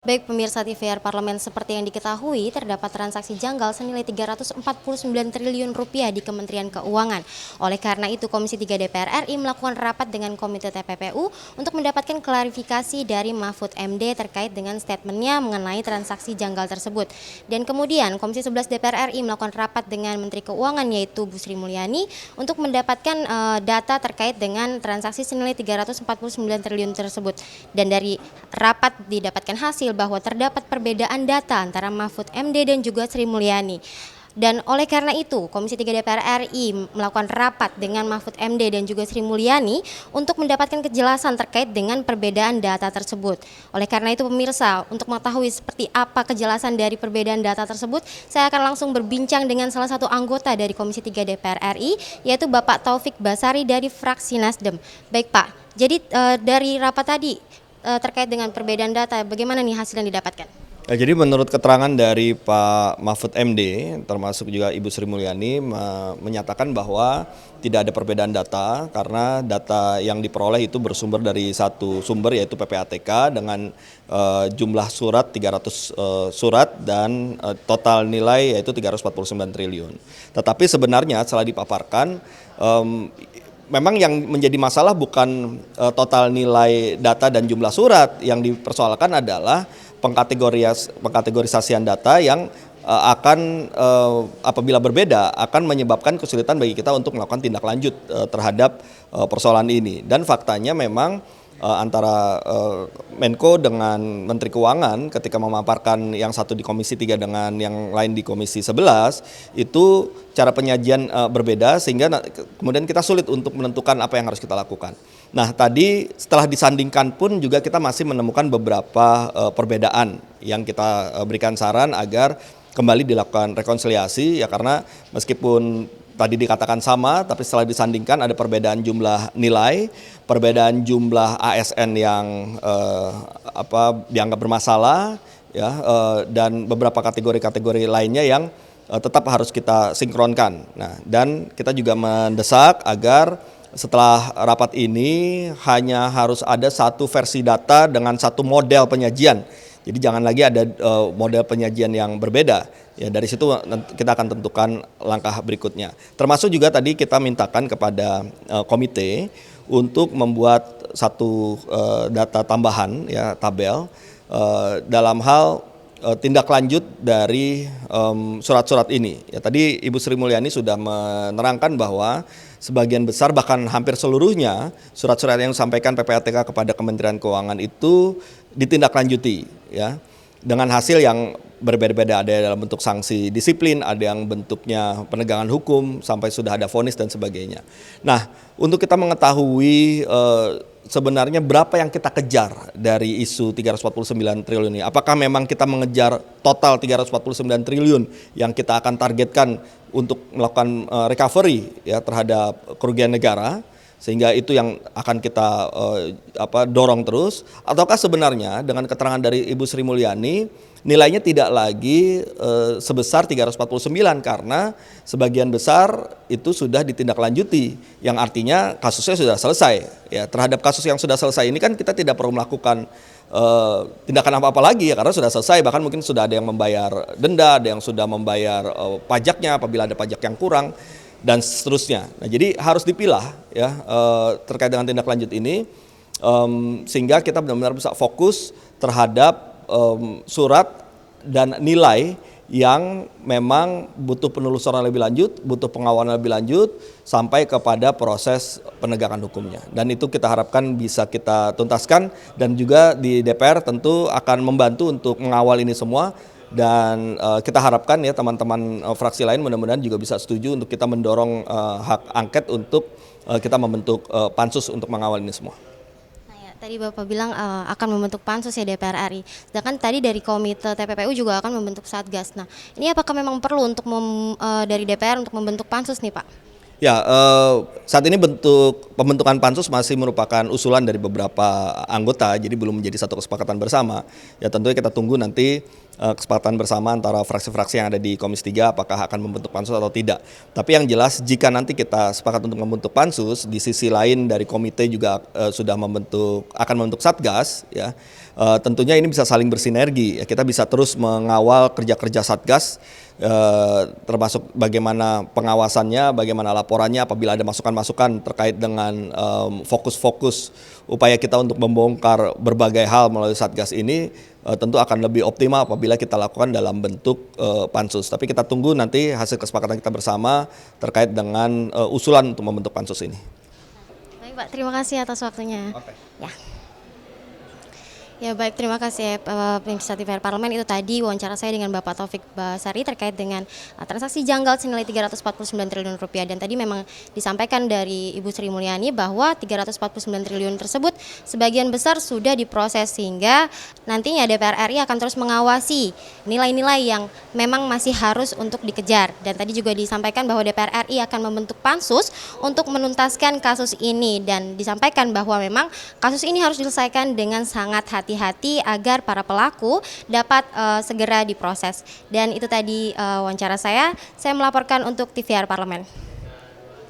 Baik pemirsa TVR Parlemen, seperti yang diketahui terdapat transaksi janggal senilai 349 triliun rupiah di Kementerian Keuangan. Oleh karena itu Komisi 3 DPR RI melakukan rapat dengan Komite TPPU untuk mendapatkan klarifikasi dari Mahfud MD terkait dengan statementnya mengenai transaksi janggal tersebut. Dan kemudian Komisi 11 DPR RI melakukan rapat dengan Menteri Keuangan yaitu Bu Sri Mulyani untuk mendapatkan data terkait dengan transaksi senilai 349 triliun tersebut. Dan dari rapat didapatkan hasil bahwa terdapat perbedaan data antara Mahfud MD dan juga Sri Mulyani. Dan oleh karena itu, Komisi 3 DPR RI melakukan rapat dengan Mahfud MD dan juga Sri Mulyani untuk mendapatkan kejelasan terkait dengan perbedaan data tersebut. Oleh karena itu pemirsa, untuk mengetahui seperti apa kejelasan dari perbedaan data tersebut, saya akan langsung berbincang dengan salah satu anggota dari Komisi 3 DPR RI, yaitu Bapak Taufik Basari dari fraksi Nasdem. Baik Pak, jadi dari rapat tadi terkait dengan perbedaan data, bagaimana nih hasil yang didapatkan? Ya, jadi menurut keterangan dari Pak Mahfud MD, termasuk juga Ibu Sri Mulyani, menyatakan bahwa tidak ada perbedaan data karena data yang diperoleh itu bersumber dari satu sumber yaitu PPATK dengan jumlah surat 300 surat dan total nilai yaitu 349 triliun. Tetapi sebenarnya setelah dipaparkan, memang yang menjadi masalah bukan total nilai data dan jumlah surat, yang dipersoalkan adalah pengkategorisasian data yang akan apabila berbeda akan menyebabkan kesulitan bagi kita untuk melakukan tindak lanjut terhadap persoalan ini. Dan faktanya memang antara Menko dengan Menteri Keuangan ketika memaparkan yang satu di Komisi 3 dengan yang lain di Komisi 11 itu cara penyajian berbeda sehingga kemudian kita sulit untuk menentukan apa yang harus kita lakukan. Nah tadi setelah disandingkan pun juga kita masih menemukan beberapa perbedaan yang kita berikan saran agar kembali dilakukan rekonsiliasi ya, karena meskipun tadi dikatakan sama, tapi setelah disandingkan ada perbedaan jumlah nilai, perbedaan jumlah ASN yang dianggap bermasalah, ya, dan beberapa kategori-kategori lainnya yang tetap harus kita sinkronkan. Nah, dan kita juga mendesak agar setelah rapat ini hanya harus ada satu versi data dengan satu model penyajian. Jadi jangan lagi ada model penyajian yang berbeda. Ya, dari situ kita akan tentukan langkah berikutnya. Termasuk juga tadi kita mintakan kepada komite untuk membuat satu data tambahan, ya, tabel dalam hal tindak lanjut dari surat-surat ini. Ya, tadi Ibu Sri Mulyani sudah menerangkan bahwa sebagian besar bahkan hampir seluruhnya surat-surat yang disampaikan PPATK kepada Kementerian Keuangan itu ditindaklanjuti, ya, dengan hasil yang berbeda-beda, ada dalam bentuk sanksi disiplin, ada yang bentuknya penegakan hukum sampai sudah ada vonis dan sebagainya. Nah, untuk kita mengetahui sebenarnya berapa yang kita kejar dari isu 349 triliun ini, apakah memang kita mengejar total 349 triliun yang kita akan targetkan untuk melakukan recovery, ya, terhadap kerugian negara, sehingga itu yang akan kita dorong terus, ataukah sebenarnya dengan keterangan dari Ibu Sri Mulyani nilainya tidak lagi sebesar 349 karena sebagian besar itu sudah ditindaklanjuti, yang artinya kasusnya sudah selesai. Ya, terhadap kasus yang sudah selesai ini kan kita tidak perlu melakukan tindakan apa-apa lagi, ya, karena sudah selesai, bahkan mungkin sudah ada yang membayar denda, ada yang sudah membayar pajaknya apabila ada pajak yang kurang dan seterusnya. Nah, jadi harus dipilah, ya, terkait dengan tindak lanjut ini sehingga kita benar-benar bisa fokus terhadap surat dan nilai yang memang butuh penelusuran lebih lanjut, butuh pengawalan lebih lanjut sampai kepada proses penegakan hukumnya. Dan itu kita harapkan bisa kita tuntaskan, dan juga di DPR tentu akan membantu untuk mengawal ini semua. Dan kita harapkan, ya, teman-teman fraksi lain mudah-mudahan juga bisa setuju untuk kita mendorong hak angket untuk kita membentuk pansus untuk mengawal ini semua. Nah ya, tadi Bapak bilang akan membentuk pansus, ya, DPR RI. Sedangkan tadi dari Komite TPPU juga akan membentuk Satgas. Nah, ini apakah memang perlu untuk dari DPR untuk membentuk pansus nih Pak? Ya, saat ini pembentukan pansus masih merupakan usulan dari beberapa anggota, jadi belum menjadi satu kesepakatan bersama. Ya, tentunya kita tunggu nanti kesepakatan bersama antara fraksi-fraksi yang ada di Komisi 3 apakah akan membentuk pansus atau tidak. Tapi yang jelas jika nanti kita sepakat untuk membentuk pansus, di sisi lain dari komite juga sudah akan membentuk Satgas, ya. tentunya ini bisa saling bersinergi. Ya, kita bisa terus mengawal kerja-kerja Satgas, termasuk bagaimana pengawasannya, bagaimana laporannya apabila ada masukan-masukan terkait dengan fokus-fokus upaya kita untuk membongkar berbagai hal melalui Satgas ini, tentu akan lebih optimal apabila kita lakukan dalam bentuk pansus. Tapi kita tunggu nanti hasil kesepakatan kita bersama terkait dengan usulan untuk membentuk pansus ini. Baik Pak, terima kasih atas waktunya. Oke. Ya. Ya baik, terima kasih pemirsa TVRI Parlemen. Itu tadi wawancara saya dengan Bapak Taufik Basari terkait dengan transaksi janggal senilai 349 triliun rupiah. Dan tadi memang disampaikan dari Ibu Sri Mulyani bahwa 349 triliun tersebut sebagian besar sudah diproses, sehingga nantinya DPR RI akan terus mengawasi nilai-nilai yang memang masih harus untuk dikejar. Dan tadi juga disampaikan bahwa DPR RI akan membentuk pansus untuk menuntaskan kasus ini, dan disampaikan bahwa memang kasus ini harus diselesaikan dengan sangat hati-hati agar para pelaku dapat segera diproses. Dan itu tadi wawancara saya melaporkan untuk TVR Parlemen.